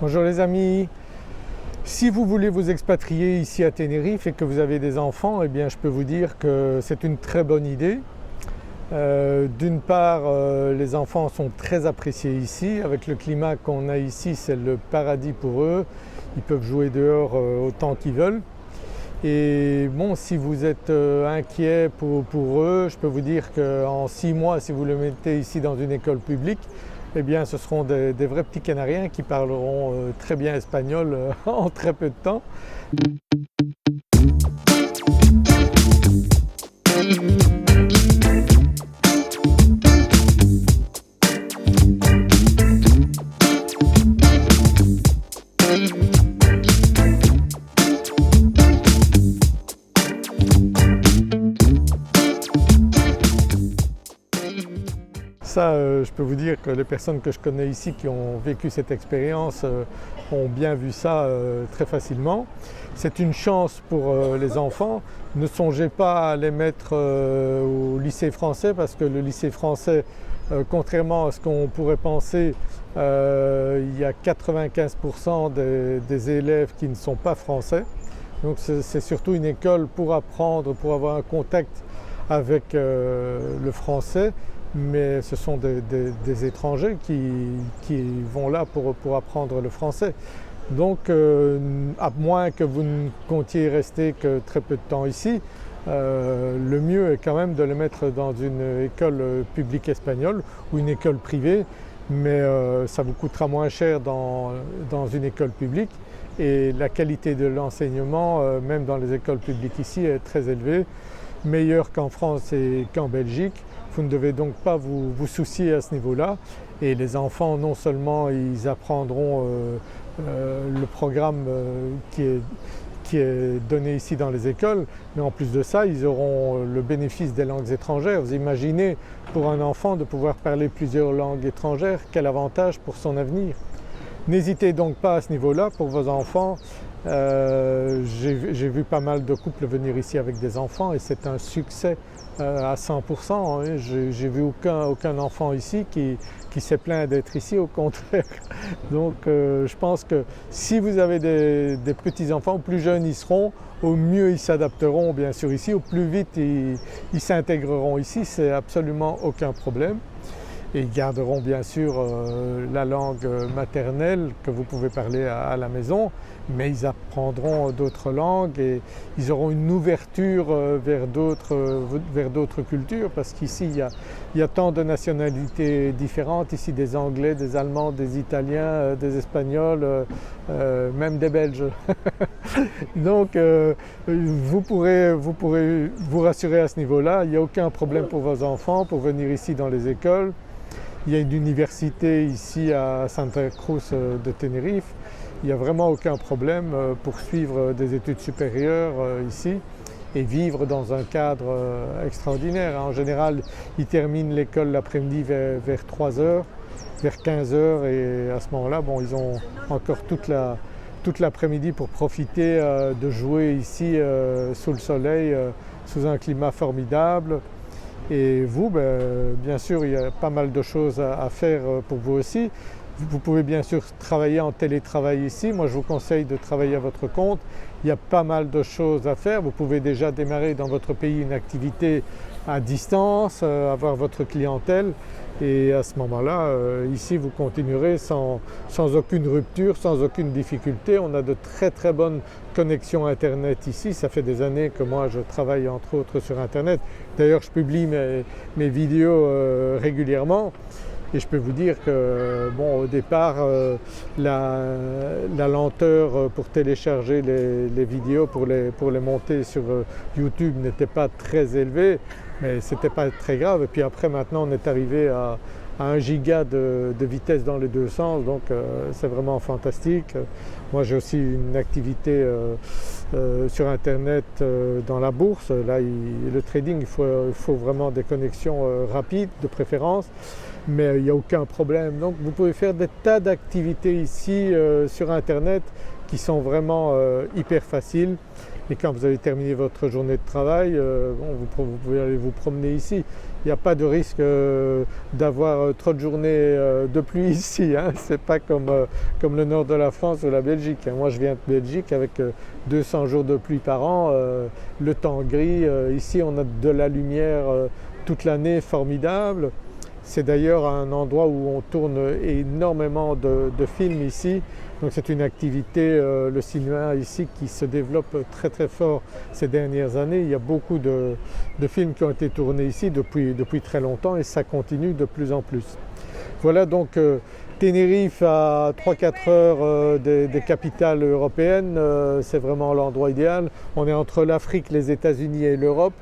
Bonjour les amis, si vous voulez vous expatrier ici à Tenerife et que vous avez des enfants, eh bien je peux vous dire que c'est une très bonne idée. D'une part, les enfants sont très appréciés ici, avec le climat qu'on a ici c'est le paradis pour eux, ils peuvent jouer dehors autant qu'ils veulent. Et bon, si vous êtes inquiet pour eux, je peux vous dire qu'en 6 mois, si vous le mettez ici dans une école publique, eh bien ce seront des vrais petits Canariens qui parleront très bien espagnol en très peu de temps. Ça, je peux vous dire que les personnes que je connais ici qui ont vécu cette expérience ont bien vu ça très facilement. C'est une chance pour les enfants. Ne songez pas à les mettre au lycée français parce que le lycée français, contrairement à ce qu'on pourrait penser, il y a 95% des élèves qui ne sont pas français. Donc c'est surtout une école pour apprendre, pour avoir un contact avec le français. Mais ce sont des étrangers qui vont là pour apprendre le français. Donc à moins que vous ne comptiez rester que très peu de temps ici, le mieux est quand même de les mettre dans une école publique espagnole ou une école privée, mais ça vous coûtera moins cher dans une école publique et la qualité de l'enseignement, même dans les écoles publiques ici, est très élevée, meilleure qu'en France et qu'en Belgique. Vous ne devez donc pas vous soucier à ce niveau-là et les enfants non seulement ils apprendront le programme qui est donné ici dans les écoles, mais en plus de ça ils auront le bénéfice des langues étrangères. Vous imaginez pour un enfant de pouvoir parler plusieurs langues étrangères, quel avantage pour son avenir. N'hésitez donc pas à ce niveau-là pour vos enfants. J'ai vu pas mal de couples venir ici avec des enfants et c'est un succès à 100%. Hein. J'ai vu aucun enfant ici qui s'est plaint d'être ici, au contraire. Donc je pense que si vous avez des petits-enfants, au plus jeunes ils seront, au mieux ils s'adapteront bien sûr ici, au plus vite ils s'intégreront ici, c'est absolument aucun problème. Et ils garderont bien sûr la langue maternelle que vous pouvez parler à la maison, mais ils apprendront d'autres langues et ils auront une ouverture vers d'autres cultures parce qu'ici il y a tant de nationalités différentes, ici des Anglais, des Allemands, des Italiens, des Espagnols, même des Belges. Donc vous pourrez vous rassurer à ce niveau-là, il n'y a aucun problème pour vos enfants pour venir ici dans les écoles. Il y a une université ici à Santa Cruz de Tenerife, il n'y a vraiment aucun problème pour suivre des études supérieures ici et vivre dans un cadre extraordinaire. En général, ils terminent l'école l'après-midi vers 3h, vers 15h et à ce moment-là, bon, ils ont encore toute l'après-midi pour profiter de jouer ici sous le soleil, sous un climat formidable. Et vous, bien sûr, il y a pas mal de choses à faire pour vous aussi. Vous pouvez bien sûr travailler en télétravail ici. Moi, je vous conseille de travailler à votre compte. Il y a pas mal de choses à faire. Vous pouvez déjà démarrer dans votre pays une activité à distance, avoir votre clientèle. Et à ce moment-là, ici, vous continuerez sans aucune rupture, sans aucune difficulté. On a de très bonnes connexions Internet ici. Ça fait des années que moi, je travaille entre autres sur Internet. D'ailleurs, je publie mes vidéos régulièrement. Et je peux vous dire que bon, au départ, la lenteur pour télécharger les vidéos, pour les monter sur YouTube n'était pas très élevée, mais ce n'était pas très grave. Et puis après, maintenant, on est arrivé à 1 giga de vitesse dans les deux sens, donc c'est vraiment fantastique. Moi, j'ai aussi une activité sur Internet dans la bourse. Là, le trading, il faut vraiment des connexions rapides de préférence. Mais il n'y a aucun problème. Donc vous pouvez faire des tas d'activités ici sur Internet qui sont vraiment hyper faciles. Et quand vous avez terminé votre journée de travail, bon, vous pouvez aller vous promener ici. il n'y a pas de risque d'avoir trop de journées de pluie ici, hein. C'est pas comme le nord de la France ou la Belgique, hein. Moi je viens de Belgique avec 200 jours de pluie par an, le temps gris. Ici on a de la lumière toute l'année, formidable. C'est d'ailleurs un endroit où on tourne énormément de films ici. Donc c'est une activité, le cinéma ici, qui se développe très très fort ces dernières années. Il y a beaucoup de films qui ont été tournés ici depuis très longtemps et ça continue de plus en plus. Voilà donc Tenerife à 3-4 heures des capitales européennes, c'est vraiment l'endroit idéal. On est entre l'Afrique, les États-Unis et l'Europe.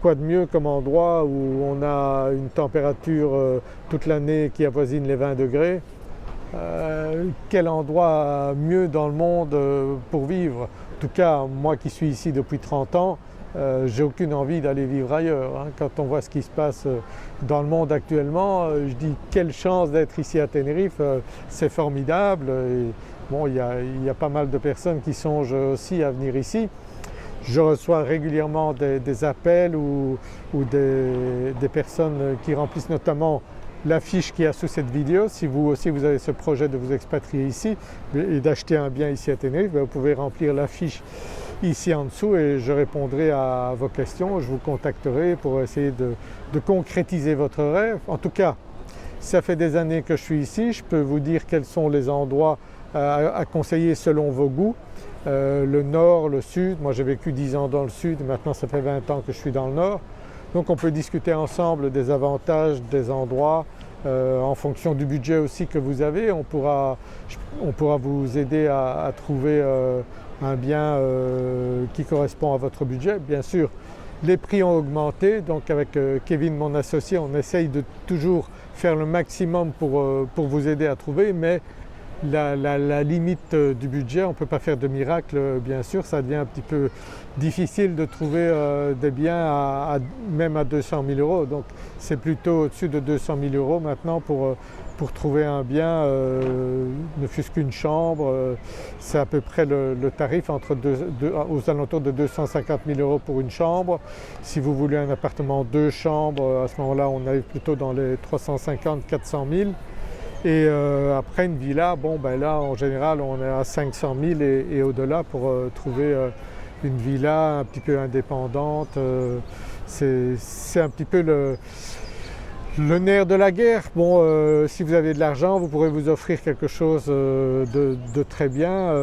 Quoi de mieux comme endroit où on a une température toute l'année qui avoisine les 20 degrés. Quel endroit mieux dans le monde pour vivre? En tout cas, moi qui suis ici depuis 30 ans, j'ai aucune envie d'aller vivre ailleurs, hein. Quand on voit ce qui se passe dans le monde actuellement, je dis quelle chance d'être ici à Tenerife, c'est formidable. Et bon, il y a pas mal de personnes qui songent aussi à venir ici. Je reçois régulièrement des appels ou des personnes qui remplissent notamment la fiche qu'il y a sous cette vidéo. Si vous aussi vous avez ce projet de vous expatrier ici et d'acheter un bien ici à Tenerife, vous pouvez remplir la fiche ici en dessous et je répondrai à vos questions. Je vous contacterai pour essayer de concrétiser votre rêve. En tout cas, ça fait des années que je suis ici, je peux vous dire quels sont les endroits à conseiller selon vos goûts. Le nord, le sud, moi j'ai vécu 10 ans dans le sud, maintenant ça fait 20 ans que je suis dans le nord. Donc on peut discuter ensemble des avantages des endroits, en fonction du budget aussi que vous avez. On pourra vous aider à trouver un bien qui correspond à votre budget. Bien sûr, les prix ont augmenté, donc avec Kevin, mon associé, on essaye de toujours faire le maximum pour vous aider à trouver, mais la limite du budget, on ne peut pas faire de miracle, bien sûr, ça devient un petit peu difficile de trouver des biens même à 200 000 €, donc c'est plutôt au-dessus de 200 000 € maintenant pour trouver un bien, ne fût-ce qu'une chambre, c'est à peu près le tarif aux alentours de 250 000 € pour une chambre. Si vous voulez un appartement 2 chambres, à ce moment-là on arrive plutôt dans les 350-400 000. Et après une villa, bon ben là en général on est à 500 000 et au-delà pour trouver une villa un petit peu indépendante. C'est un petit peu le nerf de la guerre. Bon, si vous avez de l'argent, vous pourrez vous offrir quelque chose de très bien.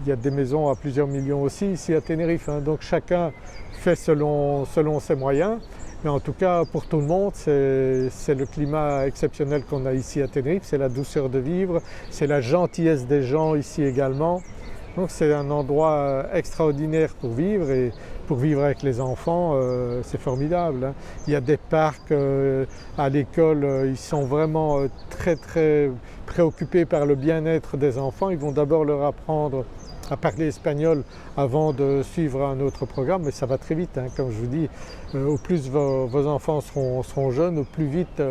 Il y a des maisons à plusieurs millions aussi ici à Tenerife, hein, donc chacun fait selon ses moyens. Mais en tout cas, pour tout le monde, c'est le climat exceptionnel qu'on a ici à Tenerife, c'est la douceur de vivre, c'est la gentillesse des gens ici également. Donc c'est un endroit extraordinaire pour vivre et pour vivre avec les enfants, c'est formidable, hein. Il y a des parcs à l'école, ils sont vraiment très préoccupés par le bien-être des enfants. Ils vont d'abord leur apprendre à parler espagnol avant de suivre un autre programme, mais ça va très vite, hein. Comme je vous dis, au plus vos enfants seront jeunes, au plus vite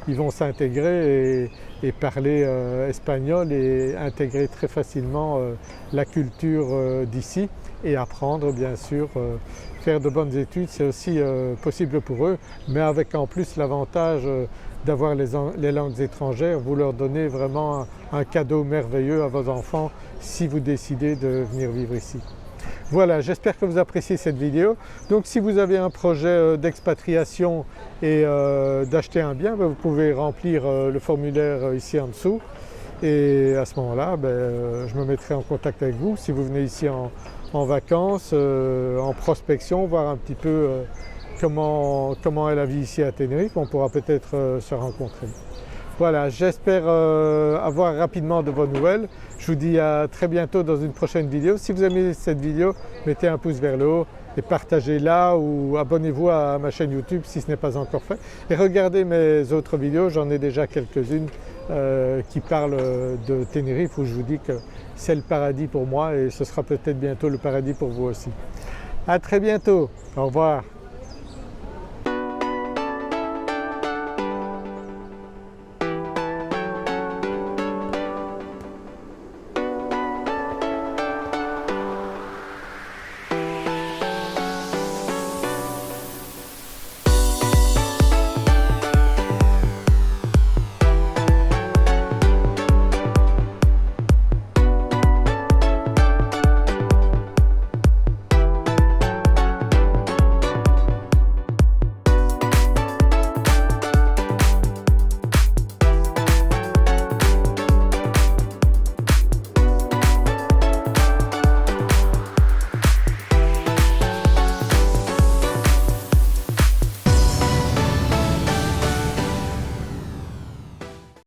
ils vont s'intégrer et parler espagnol et intégrer très facilement la culture d'ici et apprendre bien sûr, faire de bonnes études, c'est aussi possible pour eux, mais avec en plus l'avantage d'avoir les langues étrangères. Vous leur donnez vraiment un cadeau merveilleux à vos enfants si vous décidez de venir vivre ici. Voilà, j'espère que vous appréciez cette vidéo. Donc si vous avez un projet d'expatriation et d'acheter un bien, vous pouvez remplir le formulaire ici en dessous et à ce moment-là, je me mettrai en contact avec vous si vous venez ici en vacances, en prospection, voir un petit peu comment est la vie ici à Tenerife. On pourra peut-être se rencontrer. Voilà, j'espère avoir rapidement de vos nouvelles. Je vous dis à très bientôt dans une prochaine vidéo. Si vous aimez cette vidéo, mettez un pouce vers le haut et partagez-la ou abonnez-vous à ma chaîne YouTube si ce n'est pas encore fait. Et regardez mes autres vidéos, j'en ai déjà quelques-unes qui parlent de Tenerife où je vous dis que c'est le paradis pour moi et ce sera peut-être bientôt le paradis pour vous aussi. À très bientôt, au revoir.